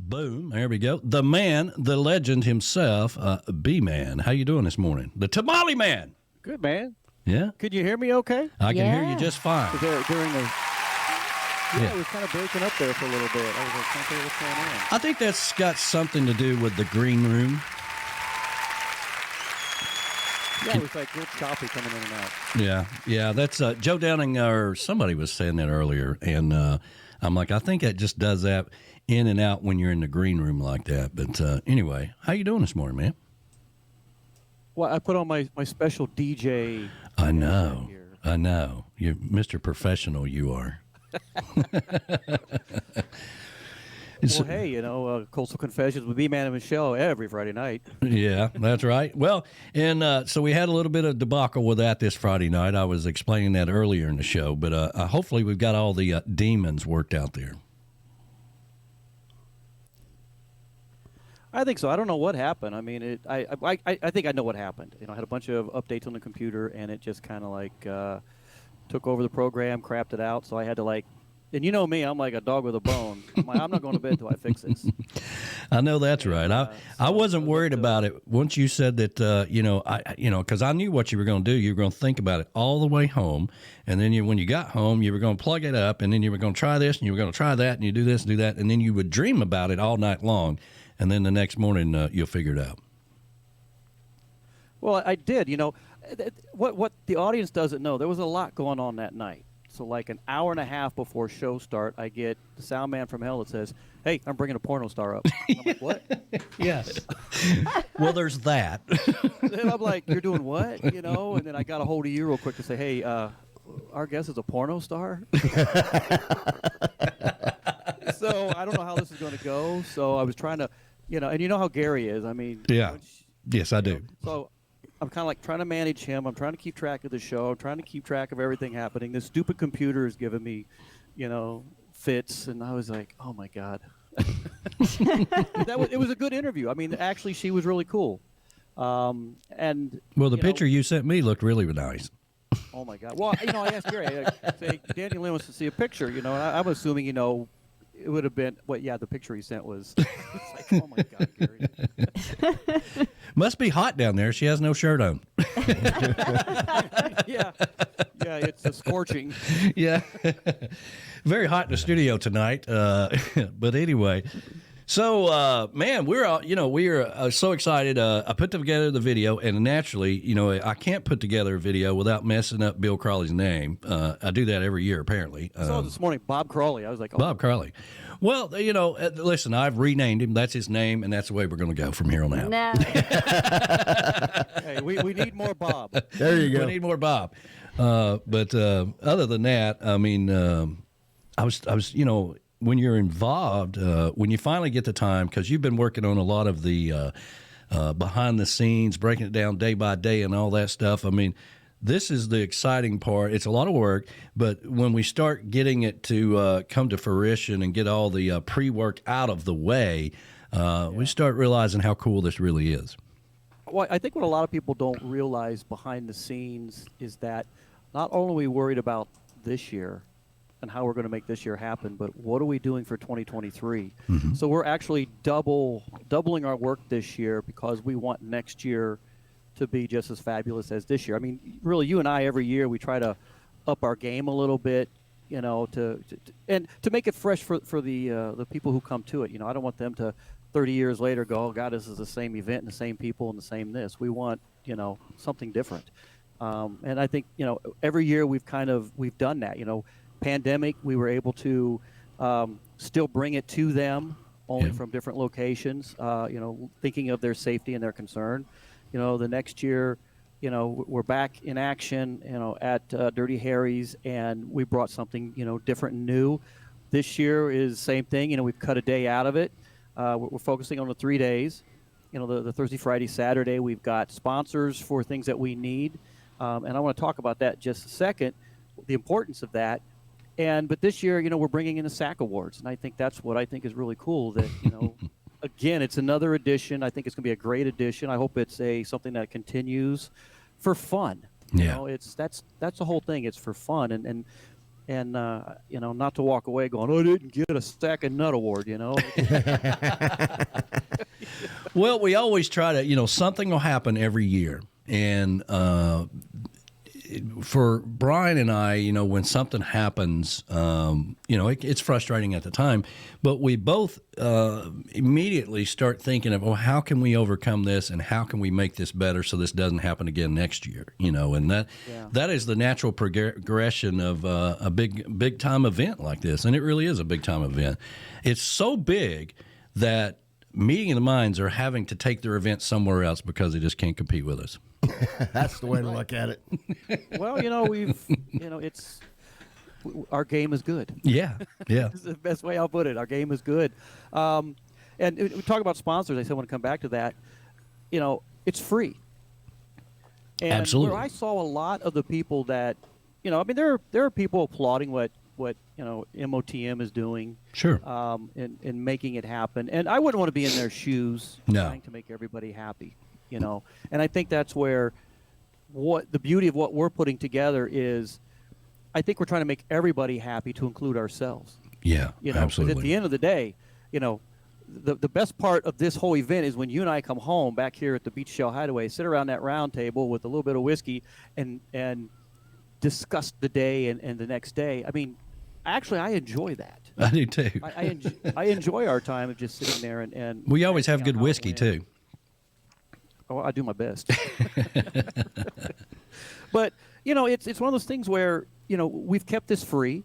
Boom. There we go. The man, the legend himself, B-Man. How you doing this morning? The Tamale Man. Good, man. Yeah? Could you hear me okay? I can hear you just fine. During the... Yeah, it was kind of breaking up there for a little bit. I was like, can't tell you what's going on. I think that's got something to do with the green room. Yeah, it was like good choppy coming in and out. Yeah. That's Joe Downing, or somebody was saying that earlier, and I'm like, I think that just does that in and out when you're in the green room like that. But anyway, how you doing this morning, man? Well, I put on my special DJ. I know. You're Mr. Professional, you are. Well, hey, Coastal Confessions with B-Man and Michelle every Friday night. Yeah, that's right. Well, and so we had a little bit of debacle with that this Friday night. I was explaining that earlier in the show, but hopefully we've got all the demons worked out there. I think so. I don't know what happened. I mean, I think I know what happened. I had a bunch of updates on the computer, and it just kind of like took over the program, crapped it out. So I had to and you know me, I'm like a dog with a bone. I'm not going to bed until I fix this. I know that's right. I wasn't worried about it once you said that. Because I knew what you were going to do. You were going to think about it all the way home, and then when you got home, you were going to plug it up, and then you were going to try this, and you were going to try that, and you do this and do that, and then you would dream about it all night long, and then the next morning you'll figure it out. Well, I did. What the audience doesn't know, there was a lot going on that night. So like an hour and a half before show start, I get the sound man from hell that says, "Hey, I'm bringing a porno star up." And I'm like, "What?" Yes. Well, there's that. And I'm like, "You're doing what?" And then I got a hold of you real quick to say, "Hey, our guest is a porno star." So I don't know how this is going to go. So I was trying to, and you know how Gary is. I mean, yeah. Yes, I do. So I'm kind of like trying to manage him. I'm trying to keep track of the show. I'm trying to keep track of everything happening. This stupid computer is giving me, fits. And I was like, oh, my God. It was a good interview. I mean, actually, she was really cool. Well, the picture you sent me looked really nice. Oh, my God. Well, I asked Gary, I say, Daniel Lynn wants to see a picture, and I'm assuming, it would have been, the picture he sent was, it's like, oh, my God, Gary. Must be hot down there. She has no shirt on. Yeah, it's a scorching. Yeah. Very hot in the studio tonight. But anyway, so, man, we're so excited. I put together the video, and naturally, I can't put together a video without messing up Bill Crawley's name. I do that every year, apparently. I saw this morning, Bob Crawley. I was like, oh. Bob Crawley. Well, listen, I've renamed him. That's his name, and that's the way we're going to go from here on out. No. Hey, we need more Bob. There you go. We need more Bob. But other than that, I mean, I was, when you're involved, when you finally get the time, because you've been working on a lot of the behind the scenes, breaking it down day by day and all that stuff. I mean, this is the exciting part. It's a lot of work, but when we start getting it to come to fruition and get all the pre-work out of the way, we start realizing how cool this really is. Well, I think what a lot of people don't realize behind the scenes is that not only are we worried about this year and how we're going to make this year happen, but what are we doing for 2023? Mm-hmm. So we're actually doubling our work this year because we want next year to be just as fabulous as this year. I mean, really, you and I, every year, we try to up our game a little bit, to make it fresh for the people who come to it. I don't want them to 30 years later go, oh, God, this is the same event and the same people and the same this. We want, something different. And I think, every year we've done that. Pandemic, we were able to still bring it to them, only from different locations, thinking of their safety and their concern. The next year, we're back in action, at Dirty Harry's, and we brought something, different and new. This year is the same thing. We've cut a day out of it. We're focusing on the 3 days. The Thursday, Friday, Saturday. We've got sponsors for things that we need, and I want to talk about that in just a second, the importance of that. But this year, we're bringing in the SAC Awards, and I think that's what I think is really cool. That again, it's another edition. I think it's going to be a great edition. I hope it's something that continues for fun. Yeah. That's the whole thing. It's for fun, and and not to walk away going, "Oh, I didn't get a sack and nut award," Well, we always try to, something will happen every year. And for Brian and I, when something happens, it's frustrating at the time, but we both immediately start thinking of, well, how can we overcome this and how can we make this better so this doesn't happen again next year, and that is the natural progression of a big time event like this. And it really is a big time event. It's so big that Meeting of the Minds are having to take their event somewhere else because they just can't compete with us. That's the way to look at it. Well, it's our game is good. Yeah. This is the best way I'll put it. Our game is good. And we talk about sponsors. I said I want to come back to that. It's free. And Absolutely. Where I saw a lot of the people that, there are people applauding what MOTM is doing. Sure. In making it happen. And I wouldn't want to be in their shoes trying to make everybody happy, And I think that's where what the beauty of what we're putting together is, I think we're trying to make everybody happy to include ourselves. Yeah, absolutely. But at the end of the day, the best part of this whole event is when you and I come home back here at the Beach Shell Hideaway, sit around that round table with a little bit of whiskey and discuss the day and the next day. I mean, actually, I enjoy that. I do too. I enjoy our time of just sitting there and we always have good whiskey too. Oh, I do my best. But it's one of those things where we've kept this free.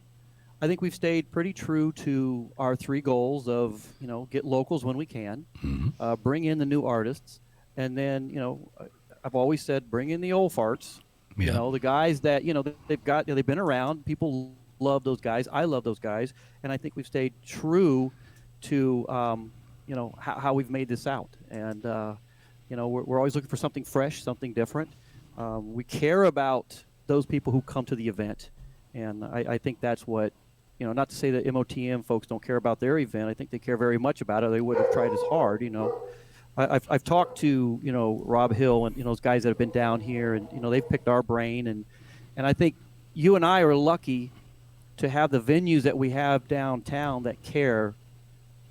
I think we've stayed pretty true to our three goals of get locals when we can, Mm-hmm. bring in the new artists, and then I've always said bring in the old farts. Yeah. The guys that they've been around. People love those guys. I love those guys, and I think we've stayed true to how we've made this out. And we're always looking for something fresh, something different. We care about those people who come to the event, and I think that's what not to say that MOTM folks don't care about their event. I think they care very much about it. They would have tried as hard. I've talked to Rob Hill and those guys that have been down here, and they've picked our brain, and I think you and I are lucky to have the venues that we have downtown that care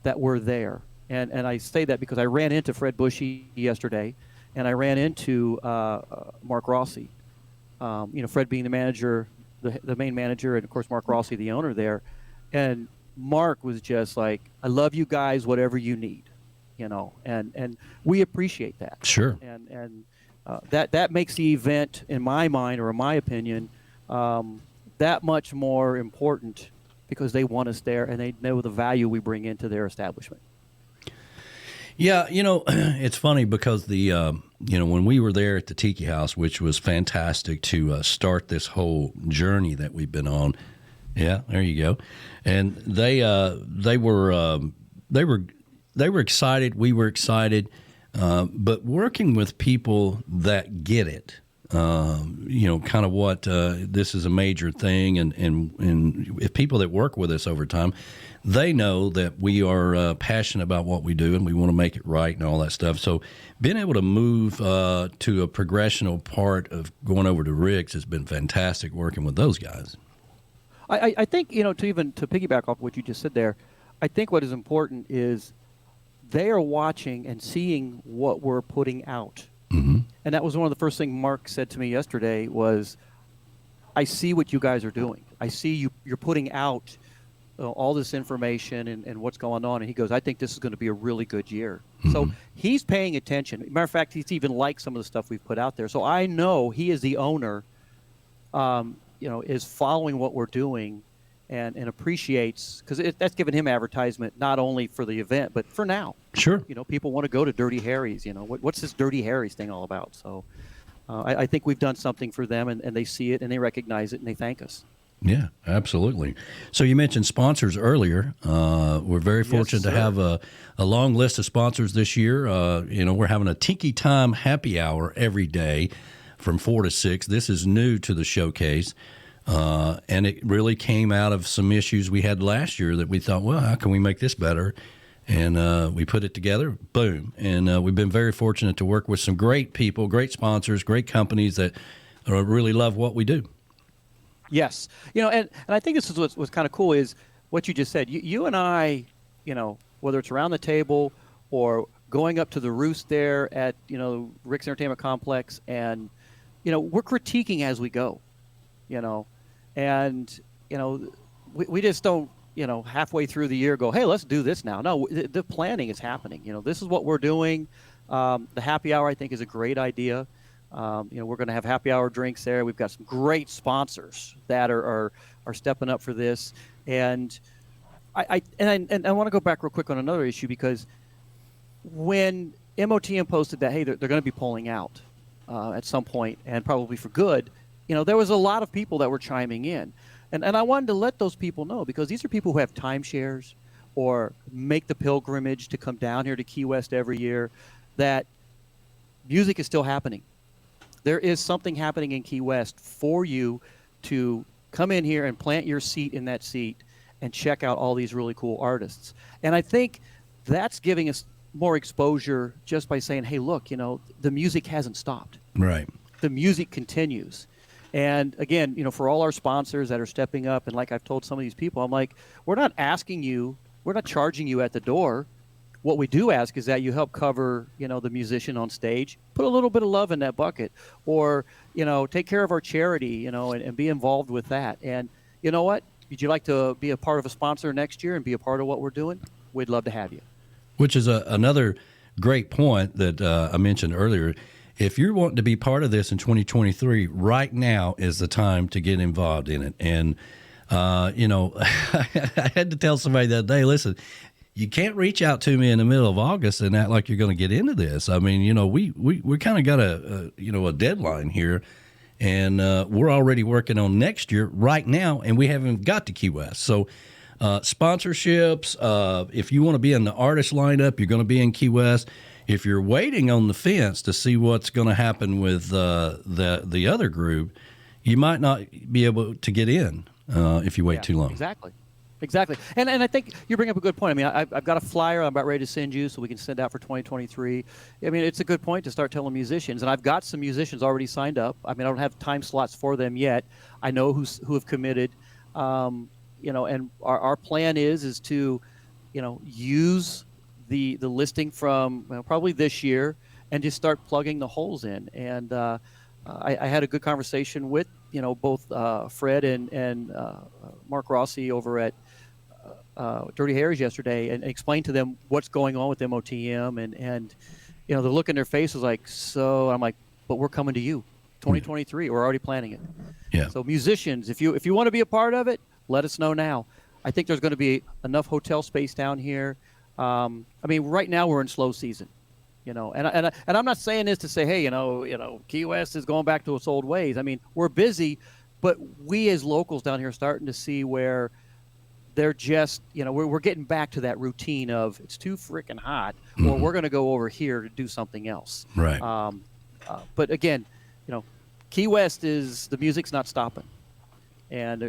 that we're there. And I say that because I ran into Fred Bushy yesterday, and I ran into Mark Rossi. Fred being the manager, the main manager, and of course Mark Rossi, the owner there. And Mark was just like, "I love you guys, whatever you need," and we appreciate that. Sure. And that makes the event, in my mind or in my opinion, that much more important because they want us there and they know the value we bring into their establishment. Yeah, it's funny because when we were there at the Tiki House, which was fantastic to start this whole journey that we've been on. Yeah, there you go. And they were excited. We were excited, but working with people that get it. Kind of what this is a major thing, and if people that work with us over time, they know that we are passionate about what we do and we want to make it right and all that stuff. So being able to move to a progressional part of going over to rigs has been fantastic working with those guys. I think, to piggyback off what you just said there, I think what is important is they are watching and seeing what we're putting out. Mm-hmm. And that was one of the first things Mark said to me yesterday was, I see what you guys are doing. I see you're putting out all this information and what's going on. And he goes, I think this is going to be a really good year. Mm-hmm. So he's paying attention. Matter of fact, he's even liked some of the stuff we've put out there. So I know he is the owner, is following what we're doing and appreciates, because that's given him advertisement not only for the event, but for now. Sure. People want to go to Dirty Harry's. What's this Dirty Harry's thing all about? So I think we've done something for them, and they see it, and they recognize it, and they thank us. Yeah, absolutely. So you mentioned sponsors earlier. We're very fortunate to have a long list of sponsors this year. We're having a Tiki Time happy hour every day from 4 to 6. This is new to the showcase. And it really came out of some issues we had last year that we thought, well, how can we make this better? And we put it together, boom. And we've been very fortunate to work with some great people, great sponsors, great companies that really love what we do. Yes. And I think this is what's kind of cool is what you just said. You and I, whether it's around the table or going up to the Roost there at, Rick's Entertainment Complex, and, we're critiquing as we go, and, we just don't, halfway through the year go, hey, let's do this now. No, the planning is happening. This is what we're doing. The happy hour, I think, is a great idea. We're going to have happy hour drinks there. We've got some great sponsors that are stepping up for this. And I want to go back real quick on another issue, because when MOTM posted that, hey, they're going to be pulling out at some point, and probably for good, there was a lot of people that were chiming in. And I wanted to let those people know, because these are people who have timeshares or make the pilgrimage to come down here to Key West every year, that music is still happening. There is something happening in Key West for you to come in here and plant your seat in that seat and check out all these really cool artists. And I think that's giving us more exposure just by saying, hey, look, the music hasn't stopped. Right. The music continues. And again, for all our sponsors that are stepping up, and like I've told some of these people, I'm like, we're not charging you at the door. What we do ask is that you help cover, the musician on stage, put a little bit of love in that bucket, or, take care of our charity, and be involved with that. And you know what? Would you like to be a part of a sponsor next year and be a part of what we're doing? We'd love to have you. Which is another great point that I mentioned earlier. If you're wanting to be part of this in 2023, right now is the time to get involved in it. And, I had to tell somebody the other day, listen, you can't reach out to me in the middle of August and act like you're going to get into this. I mean, we kind of got a deadline here, and we're already working on next year right now, and we haven't got to Key West. So sponsorships, if you want to be in the artist lineup, you're going to be in Key West. If you're waiting on the fence to see what's going to happen with the other group, you might not be able to get in if you wait too long. Exactly. And I think you bring up a good point. I mean, I've got a flyer I'm about ready to send you so we can send out for 2023. I mean, it's a good point to start telling musicians. And I've got some musicians already signed up. I mean, I don't have time slots for them yet. I know who have committed. And our plan is to, use the listing from probably this year and just start plugging the holes in. And I had a good conversation with both Fred and Mark Rossi over at Dirty Hairs yesterday, and explained to them what's going on with MOTM, and the look in their face was like, so I'm like, but we're coming to you, 2023. We're already planning it. Yeah. So musicians, if you want to be a part of it, let us know now. I think there's going to be enough hotel space down here. I mean, right now we're in slow season, and I'm not saying this to say, hey, Key West is going back to its old ways. I mean, we're busy, but we as locals down here are starting to see where they're just, we're getting back to that routine of it's too freaking hot, or we're going to go over here to do something else. Right. But again, Key West the music's not stopping. And,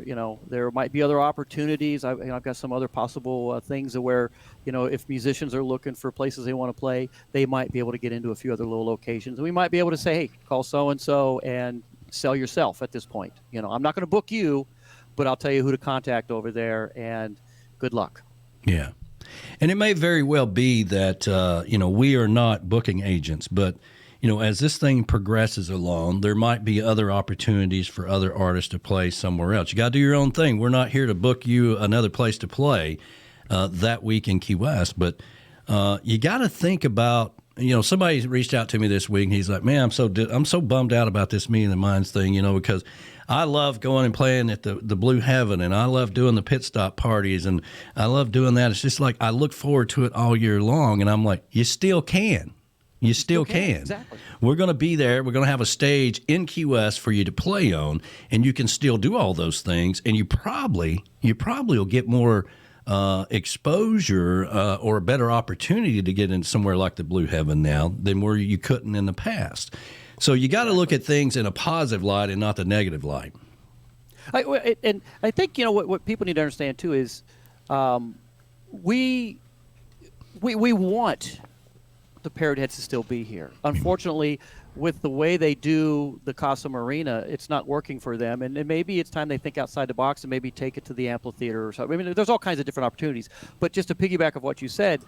there might be other opportunities. I've got some other possible things where, if musicians are looking for places they want to play, they might be able to get into a few other little locations. And we might be able to say, hey, call so-and-so and sell yourself at this point. I'm not going to book you, but I'll tell you who to contact over there, and good luck. Yeah. And it may very well be that, we are not booking agents, but as this thing progresses along, there might be other opportunities for other artists to play somewhere else. You got to do your own thing. We're not here to book you another place to play that week in Key West, but you got to think about, somebody reached out to me this week, and he's like, man, I'm so bummed out about this Meeting of the Minds thing, because I love going and playing at the Blue Heaven, and I love doing the pit stop parties, and I love doing that. It's just like I look forward to it all year long, and I'm like, you still can. You still can. Exactly. We're going to be there. We're going to have a stage in Key West for you to play on, and you can still do all those things. And you probably will get more exposure or a better opportunity to get in somewhere like the Blue Heaven now than where you couldn't in the past. So you got to look at things in a positive light and not the negative light. And I think what people need to understand too is we want the Parrot Heads to still be here. Unfortunately, with the way they do the Casa Marina, it's not working for them. And maybe it's time they think outside the box and maybe take it to the amphitheater or something. I mean, there's all kinds of different opportunities. But just to piggyback of what you said,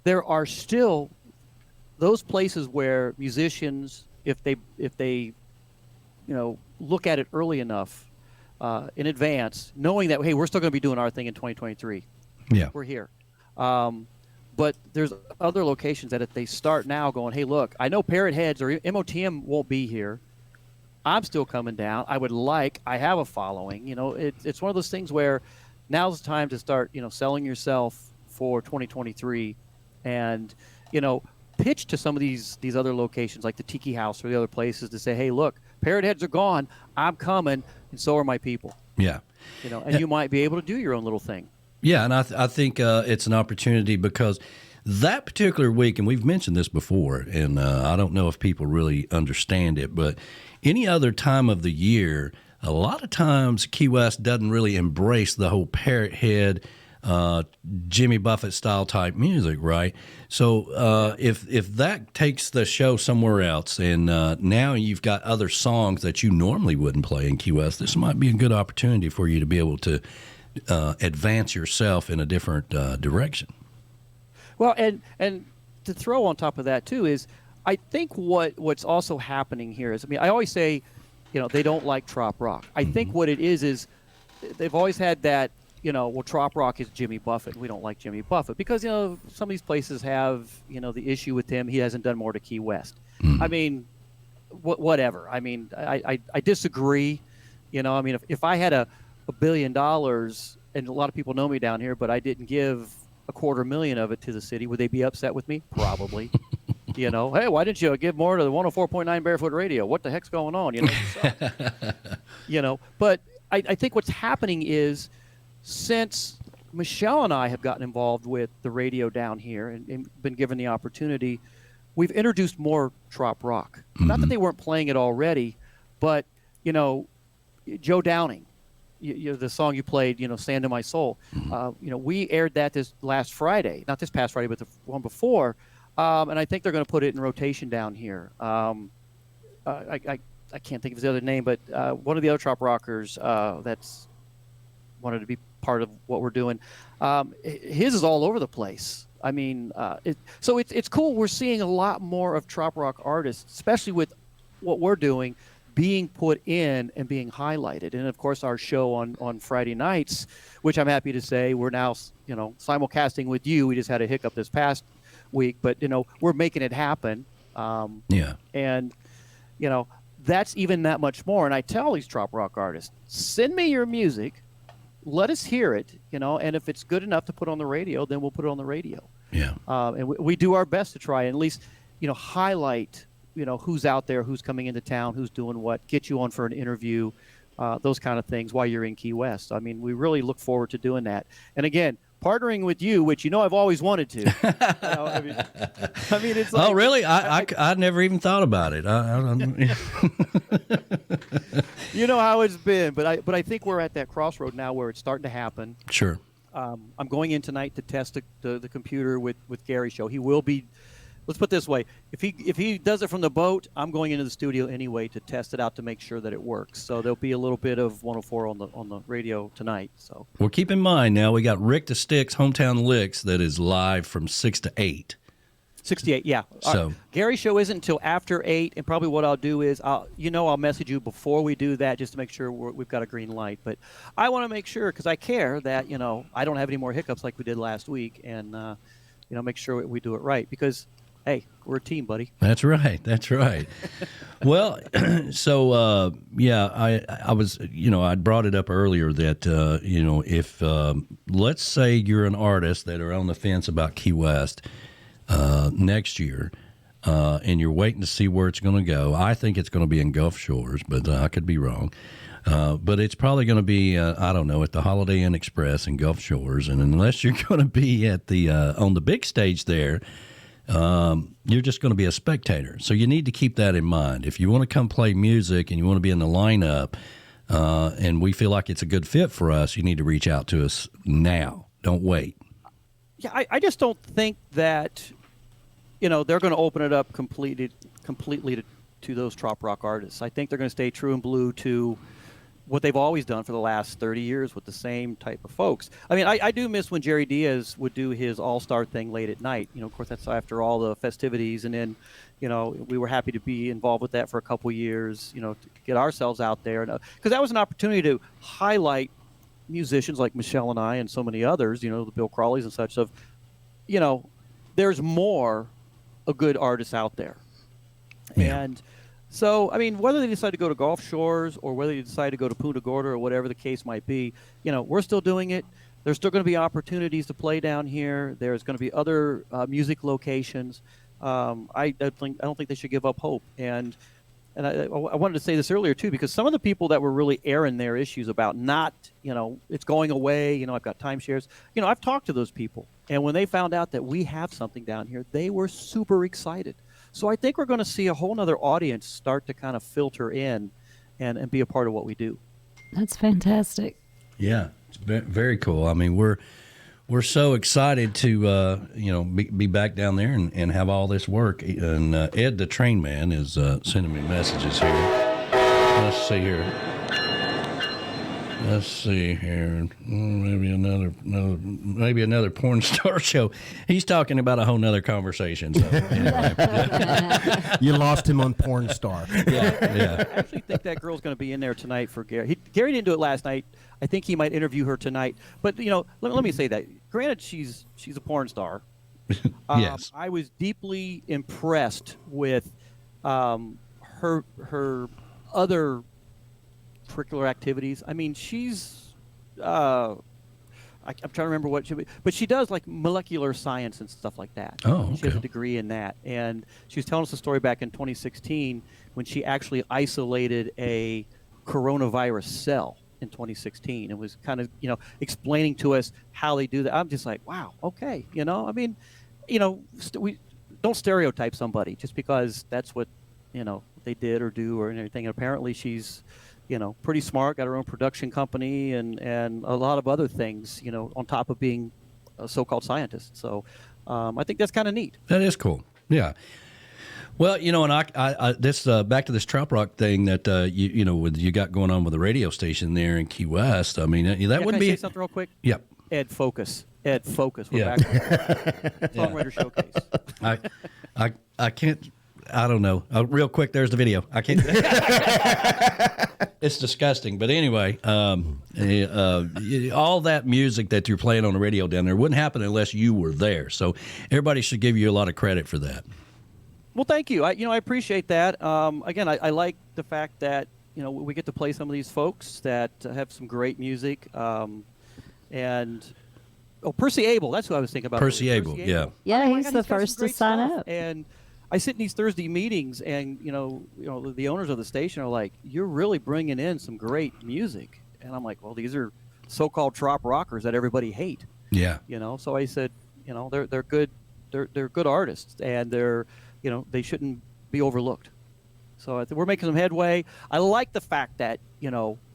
there are still those places where musicians, if they look at it early enough in advance, knowing that, hey, we're still going to be doing our thing in 2023. Yeah. We're here. But there's other locations that if they start now going, hey, look, I know Parrot Heads or MOTM won't be here. I'm still coming down. I have a following. It's one of those things where now's the time to start, selling yourself for 2023 and, pitch to some of these other locations like the Tiki House or the other places to say, hey, look, Parrot Heads are gone. I'm coming, and so are my people. Yeah. And you might be able to do your own little thing. Yeah, and I think it's an opportunity because that particular week, and we've mentioned this before, and I don't know if people really understand it, but any other time of the year, a lot of times Key West doesn't really embrace the whole Parrot Head, Jimmy Buffett style type music, right? So if that takes the show somewhere else, and now you've got other songs that you normally wouldn't play in Key West, this might be a good opportunity for you to be able to advance yourself in a different direction. Well, and to throw on top of that too is, I think what's also happening here is, I always say, they don't like trop rock. I think what it is they've always had that, well, trop rock is Jimmy Buffett. We don't like Jimmy Buffett because some of these places have the issue with him. He hasn't done more to Key West. I mean, whatever. I mean, I disagree. If I had $1 billion, and a lot of people know me down here, but I didn't give $250,000 of it to the city, would they be upset with me? Probably. Hey, why didn't you give more to the 104.9 Barefoot Radio? What the heck's going on? But I think what's happening is, since Michelle and I have gotten involved with the radio down here and been given the opportunity, we've introduced more trop rock. Not that they weren't playing it already, but Joe Downing, the song you played, "Sand in My Soul." We aired that this last Friday, not this past Friday, but the one before, and I think they're going to put it in rotation down here. I can't think of his other name, but one of the other trop rockers that's wanted to be part of what we're doing, his is all over the place. I mean, so it's cool. We're seeing a lot more of trop rock artists, especially with what we're doing, being put in and being highlighted. And of course, our show on Friday nights, which I'm happy to say we're now simulcasting with you. We just had a hiccup this past week, but we're making it happen. And that's even that much more. And I tell these trop rock artists, send me your music. Let us hear it, and if it's good enough to put on the radio, then we'll put it on the radio. Yeah. And we do our best to try and at least, highlight, who's out there, who's coming into town, who's doing what, get you on for an interview, those kind of things while you're in Key West. I mean, we really look forward to doing that. And again, partnering with you, which I've always wanted to. It's like, oh, really? I never even thought about it. You know how it's been, but I think we're at that crossroad now where it's starting to happen. Sure. I'm going in tonight to test the computer with Gary's show. He will be. Let's put it this way: if he does it from the boat, I'm going into the studio anyway to test it out to make sure that it works. So there'll be a little bit of 104 on the radio tonight. So well, keep in mind now we got Rick the Sticks Hometown Licks that is live from 6 to 8. 68, yeah. So Gary's show isn't until after 8, and probably what I'll do is I'll message you before we do that just to make sure we've got a green light. But I want to make sure, because I care that I don't have any more hiccups like we did last week, and make sure we do it right, because hey, we're a team, buddy. That's right. That's right. Well, so I was I brought it up earlier that if let's say you're an artist that are on the fence about Key West next year, and you're waiting to see where it's going to go. I think it's going to be in Gulf Shores, but I could be wrong. But it's probably going to be, I don't know, at the Holiday Inn Express in Gulf Shores. And unless you're going to be at the on the big stage there, you're just going to be a spectator. So you need to keep that in mind. If you want to come play music and you want to be in the lineup, and we feel like it's a good fit for us, you need to reach out to us now. Don't wait. Yeah, I just don't think that they're going to open it up completely to those trop rock artists. I think they're going to stay true and blue to what they've always done for the last 30 years with the same type of folks. I mean, I do miss when Jerry Diaz would do his all-star thing late at night. Of course, that's after all the festivities, and then, we were happy to be involved with that for a couple years, to get ourselves out there. Because that was an opportunity to highlight musicians like Michelle and I and so many others, the Bill Crawleys and such, of, there's more a good artists out there. Yeah. And so, I mean, whether they decide to go to Gulf Shores or whether they decide to go to Punta Gorda or whatever the case might be, we're still doing it. There's still going to be opportunities to play down here. There's going to be other music locations. I don't think they should give up hope. And I wanted to say this earlier, too, because some of the people that were really airing their issues about not, it's going away, I've got timeshares. I've talked to those people. And when they found out that we have something down here, they were super excited. So I think we're going to see a whole nother audience start to kind of filter in and be a part of what we do. That's fantastic. Yeah, it's very cool. I mean, we're so excited to be back down there and have all this work. And Ed the Train Man is sending me messages here. Let's see here. Maybe another porn star show. He's talking about a whole nother conversation. So anyway. You lost him on porn star. Yeah. I actually think that girl's going to be in there tonight for Gary. Gary didn't do it last night. I think he might interview her tonight. But let me say that. Granted, she's a porn star. Yes. I was deeply impressed with her other curricular activities. I mean, she's I'm trying to remember but she does like molecular science and stuff like that. Oh, okay. She has a degree in that, and she was telling us a story back in 2016 when she actually isolated a coronavirus cell in 2016 and was kind of explaining to us how they do that. I'm just like, wow, okay, I mean, we don't stereotype somebody just because that's what they did or do or anything. And apparently she's pretty smart, got her own production company and a lot of other things, on top of being a so-called scientist. So I think that's kind of neat. That is cool. Yeah. Well, and I this back to this trop rock thing that you got going on with the radio station there in Key West. I mean, that wouldn't can I be say something real quick. Yep. Ed Focus. We're Yeah. back. Songwriter Showcase. I can't. I don't know. Real quick, there's the video. I can't. It's disgusting. But anyway, all that music that you're playing on the radio down there wouldn't happen unless you were there. So everybody should give you a lot of credit for that. Well, thank you. I appreciate that. Again, I like the fact that we get to play some of these folks that have some great music. Percy Abel, that's who I was thinking about. Percy Abel, yeah. Yeah, Oh my he's God, the got some first to great sign stuff. up. And I sit in these Thursday meetings, and the owners of the station are like, "You're really bringing in some great music," and I'm like, "Well, these are so-called trop rockers that everybody hate." Yeah. So I said, they're good, they're good artists, and they're, they shouldn't be overlooked. So I think we're making some headway. I like the fact that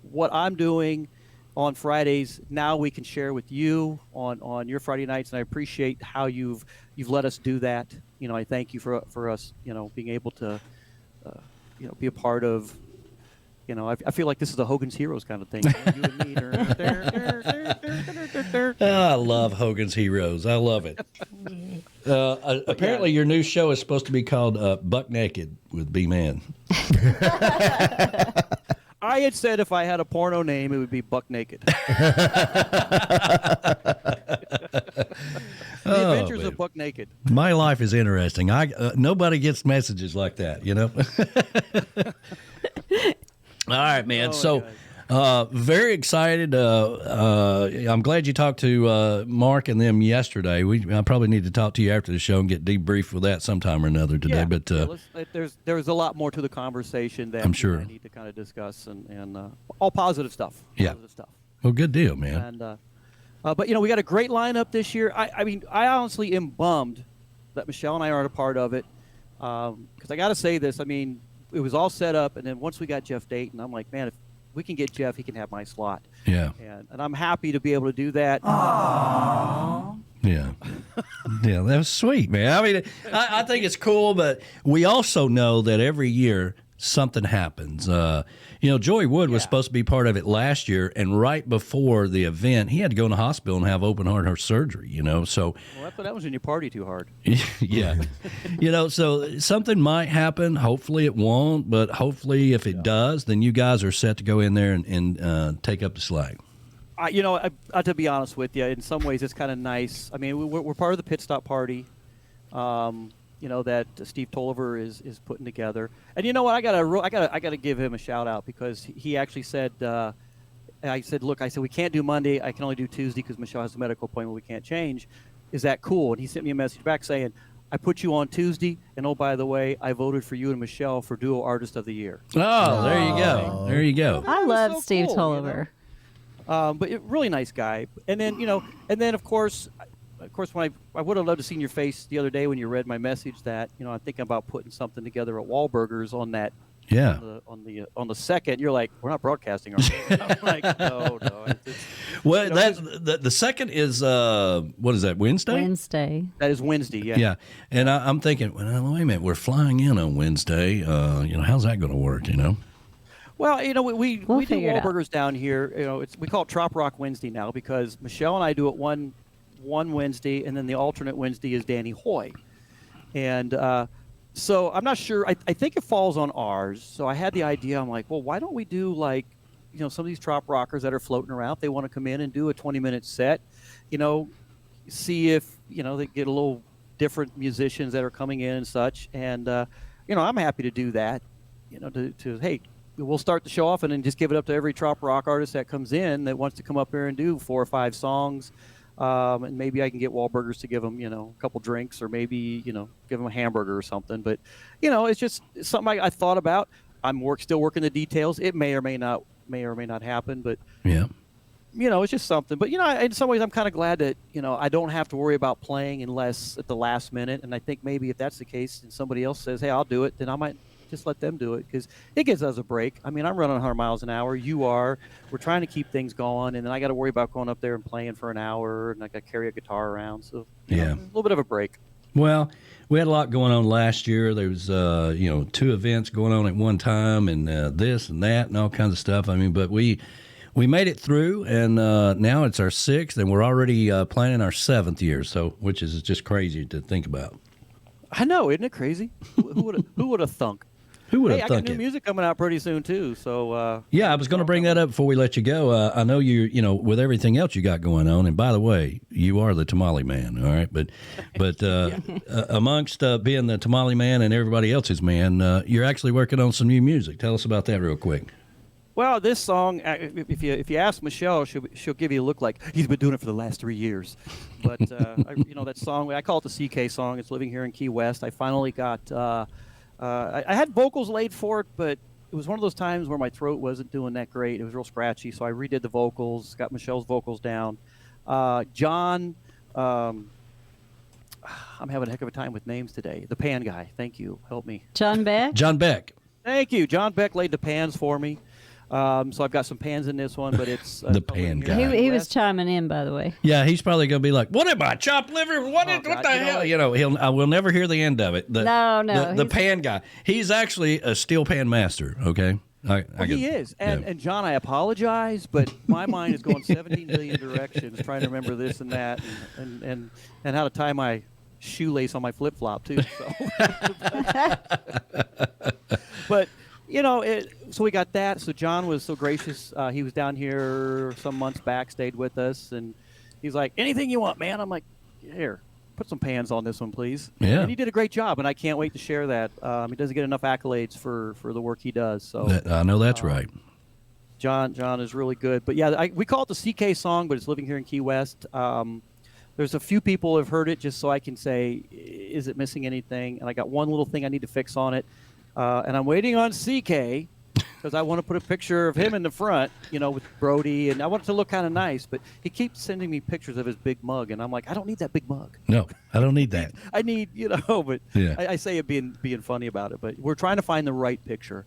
what I'm doing on Fridays now we can share with you on your Friday nights, and I appreciate how you've let us do that. I thank you for us being able to be a part of. I feel like this is a Hogan's Heroes kind of thing. You and me. I love Hogan's Heroes. I love it. Apparently, your new show is supposed to be called Buck Naked with B-Man. I had said if I had a porno name, it would be Buck Naked. The Adventures of Buck Naked. My life is interesting. Nobody gets messages like that, All right, man. Very excited. I'm glad you talked to Mark and them yesterday. I probably need to talk to you after the show and get debriefed with that sometime or another today. Yeah. But there's a lot more to the conversation that I'm sure I need to kind of discuss, and all positive stuff. Yeah. Positive stuff. Well, good deal, man. And but we got a great lineup this year. I mean, I honestly am bummed that Michelle and I aren't a part of it, because I got to say this. I mean, it was all set up, and then once we got Jeff Dayton, I'm like, man, if we can get Jeff, he can have my slot. Yeah. And I'm happy to be able to do that. Yeah. Yeah. Yeah, that was sweet, man. I mean, I think it's cool, but we also know that every year something happens. Joey Wood was supposed to be part of it last year, and right before the event, he had to go in the hospital and have open heart surgery, so. Well, that was when you party too hard. Yeah. So something might happen. Hopefully it won't, but hopefully if it does, then you guys are set to go in there and take up the slack. To be honest with you, in some ways it's kind of nice. I mean, we're part of the pit stop party, that Steve Tolliver is putting together. And you know what? I gotta give him a shout out because he actually said, I said, we can't do Monday. I can only do Tuesday because Michelle has a medical appointment we can't change. Is that cool? And he sent me a message back saying, I put you on Tuesday, and oh, by the way, I voted for you and Michelle for Duo Artist of the Year. Oh, there you go. There you go. I love so Steve cool, Tolliver. But really nice guy. And then, of course, when I would have loved to seen your face the other day when you read my message that, I'm thinking about putting something together at Wahlburgers on that. Yeah. On the second, you're like, we're not broadcasting, are we? I'm like, no. Well, the second is what is that? Wednesday. That is Wednesday. Yeah. Yeah, and I'm thinking, well, wait a minute, we're flying in on Wednesday. How's that going to work? Well, we do Wahlburgers down here. We call it Trop Rock Wednesday now because Michelle and I do it one Wednesday, and then the alternate Wednesday is Danny Hoy, and. So I'm not sure. I think it falls on ours. So I had the idea. I'm like, well, why don't we do some of these trop rockers that are floating around? If they want to come in and do a 20-minute set, see if they get a little different musicians that are coming in and such. And I'm happy to do that. Hey, we'll start the show off and then just give it up to every trop rock artist that comes in that wants to come up here and do 4 or 5 songs. And maybe I can get Wahlburgers to give them, a couple drinks or maybe, give them a hamburger or something. But, it's just something I thought about. I'm still working the details. It may or may not happen. But, yeah, it's just something. But, in some ways I'm kind of glad that, I don't have to worry about playing unless at the last minute. And I think maybe if that's the case and somebody else says, hey, I'll do it, then I might just let them do it because it gives us a break. I mean, I'm running 100 miles an hour. You are. We're trying to keep things going, and then I got to worry about going up there and playing for an hour, and I got to carry a guitar around. So, a little bit of a break. Well, we had a lot going on last year. There was, 2 events going on at one time, and this and that, and all kinds of stuff. I mean, but we made it through, and now it's our 6th, and we're already planning our 7th year. So, which is just crazy to think about. I know, isn't it crazy? Who would have thunk? Who would have thunk thunk it? I got new music coming out pretty soon too. So yeah, I was going to bring that up before we let you go. I know you with everything else you got going on, and by the way, you are the tamale man, all right? But amongst being the tamale man and everybody else's man, you're actually working on some new music. Tell us about that real quick. Well, this song, if you ask Michelle, she'll give you a look like he's been doing it for the last 3 years. But that song, I call it the CK song. It's living here in Key West. I finally got. I had vocals laid for it, but it was one of those times where my throat wasn't doing that great. It was real scratchy, so I redid the vocals, got Michelle's vocals down. John, I'm having a heck of a time with names today. The pan guy, thank you, help me. John Beck? John Beck. Thank you. John Beck laid the pans for me. So I've got some pans in this one, but it's the pan guy. He was chiming in, by the way. Yeah, he's probably going to be like, "What am I, chopped liver? What the hell?" I will never hear the end of it. The pan guy. He's actually a steel pan master. Okay, he is. And John, I apologize, but my mind is going 17 million directions, trying to remember this and that, and how to tie my shoelace on my flip flop too. So, but. So we got that. So John was so gracious. He was down here some months back, stayed with us, and he's like, anything you want, man. I'm like, here, put some pans on this one, please. Yeah. And he did a great job, and I can't wait to share that. He doesn't get enough accolades for the work he does. So I know that's right. John is really good. But yeah, we call it the CK song, but it's living here in Key West. There's a few people who have heard it just so I can say, is it missing anything? And I got one little thing I need to fix on it. And I'm waiting on CK because I want to put a picture of him in the front, with Brody, and I want it to look kind of nice. But he keeps sending me pictures of his big mug, and I'm like, I don't need that big mug. No, I don't need that. I need, but yeah. I say it being funny about it. But we're trying to find the right picture.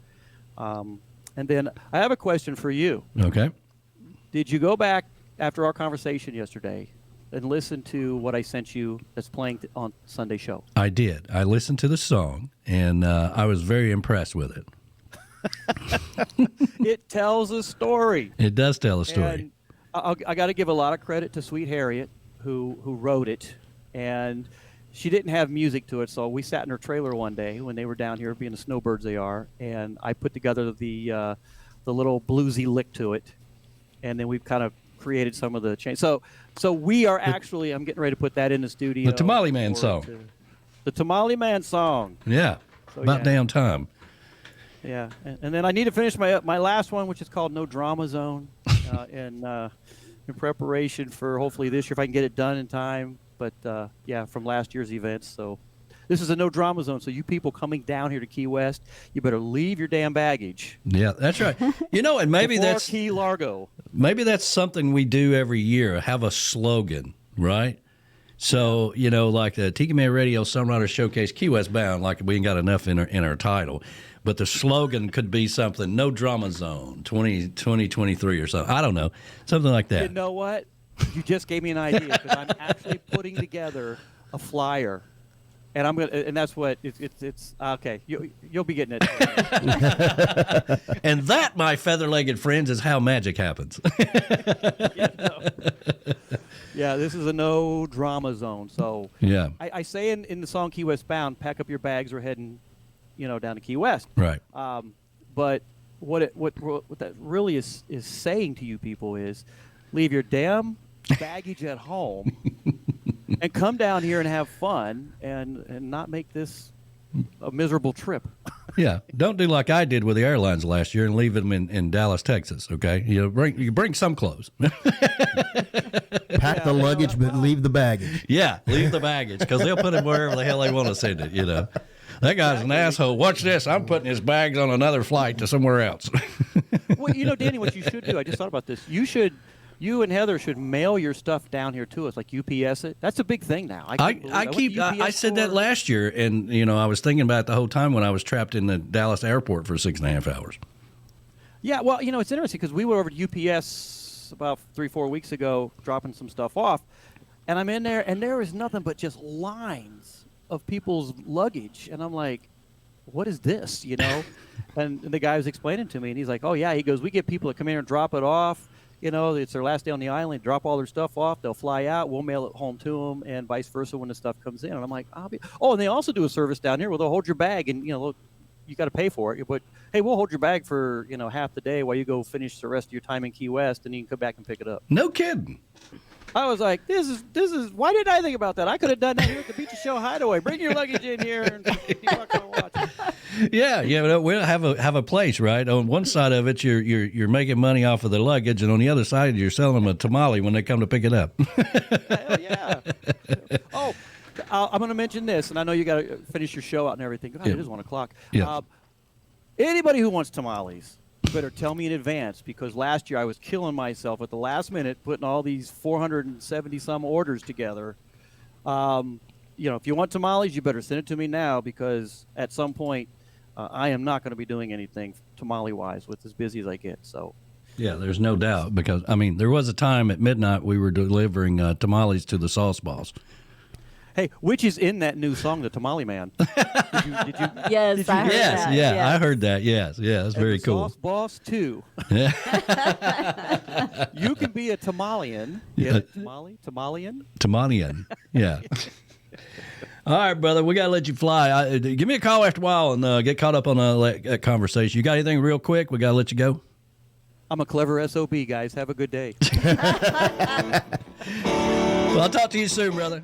And then I have a question for you. Okay. Did you go back after our conversation yesterday and listen to what I sent you that's playing on Sunday show? I did. I listened to the song, and I was very impressed with it. It tells a story. It does tell a story. And I got to give a lot of credit to Sweet Harriet, who wrote it, and she didn't have music to it, so we sat in her trailer one day when they were down here, being the snowbirds they are, and I put together the little bluesy lick to it, and then we've kind of created some of the change. So we are actually, I'm getting ready to put that in the studio. The Tamale Man song. The Tamale Man song. Yeah, So, about damn time. Yeah, and then I need to finish my last one, which is called No Drama Zone, in preparation for hopefully this year if I can get it done in time. But yeah, from last year's events. So this is a no drama zone. So you people coming down here to Key West, you better leave your damn baggage. Yeah, that's right. And maybe that's Key Largo. Maybe that's something we do every year. Have a slogan, right? So, like the Tiki Man Radio Sunrider Showcase Key West Bound, like we ain't got enough in our title. But the slogan could be something, No Drama Zone 2023 or something. I don't know. Something like that. You know what? You just gave me an idea because I'm actually putting together a flyer. And and that's what it's okay. You'll be getting it. And that, my feather-legged friends, is how magic happens. Yeah, this is a no drama zone. So yeah, I say in the song Key West Bound, pack up your bags. We're heading, down to Key West. Right. But what that really is saying to you people is, leave your damn baggage at home and come down here and have fun and not make this a miserable trip. Yeah, don't do like I did with the airlines last year and leave them in Dallas, Texas. Okay, you bring some clothes. Pack the luggage, but leave the baggage. Yeah, leave the baggage because they'll put it wherever the hell they want to send it. That guy's an asshole. Watch this. I'm putting his bags on another flight to somewhere else. Well, Danny, what you should do, I just thought about this. You and Heather should mail your stuff down here to us, like UPS it. That's a big thing now. I said that last year, and I was thinking about it the whole time when I was trapped in the Dallas airport for 6.5 hours. Yeah, well, it's interesting because we went over to UPS about 3-4 weeks ago, dropping some stuff off, and I'm in there, and there is nothing but just lines of people's luggage, and I'm like, what is this? And the guy was explaining to me, and he's like, oh yeah, he goes, we get people that come in and drop it off. It's their last day on the island. Drop all their stuff off. They'll fly out. We'll mail it home to them, and vice versa when the stuff comes in. And I'm like, and they also do a service down here where they'll hold your bag, and look, you got to pay for it. But hey, we'll hold your bag for half the day while you go finish the rest of your time in Key West, and you can come back and pick it up. No kidding. I was like, this is. Why didn't I think about that? I could have done that here at the Beach Show Hideaway. Bring your luggage in here and watch. Yeah, we'll have a place, right? On one side of it, you're making money off of the luggage, and on the other side, you're selling them a tamale when they come to pick it up. Hell yeah. Oh, I'm going to mention this, and I know you got to finish your show out and everything. God, It is 1:00. Yeah. Anybody who wants tamales, you better tell me in advance, because last year I was killing myself at the last minute putting all these 470 some orders together. If you want tamales, you better send it to me now, because at some point I am not going to be doing anything tamale wise with as busy as I get. So yeah, there's no doubt, because there was a time at midnight we were delivering tamales to the sauce balls. Hey, which is in that new song, The Tamale Man. Did you? Yes, I heard that. Yeah, I heard that. Yes, that's very cool. Sauce Boss 2. Yeah. You can be a tamalian. Yeah, tamalian? Tamalian, yeah. All right, brother, we got to let you fly. Give me a call after a while and get caught up on that conversation. You got anything real quick? We got to let you go. I'm a clever SOB, guys. Have a good day. Well, I'll talk to you soon, brother.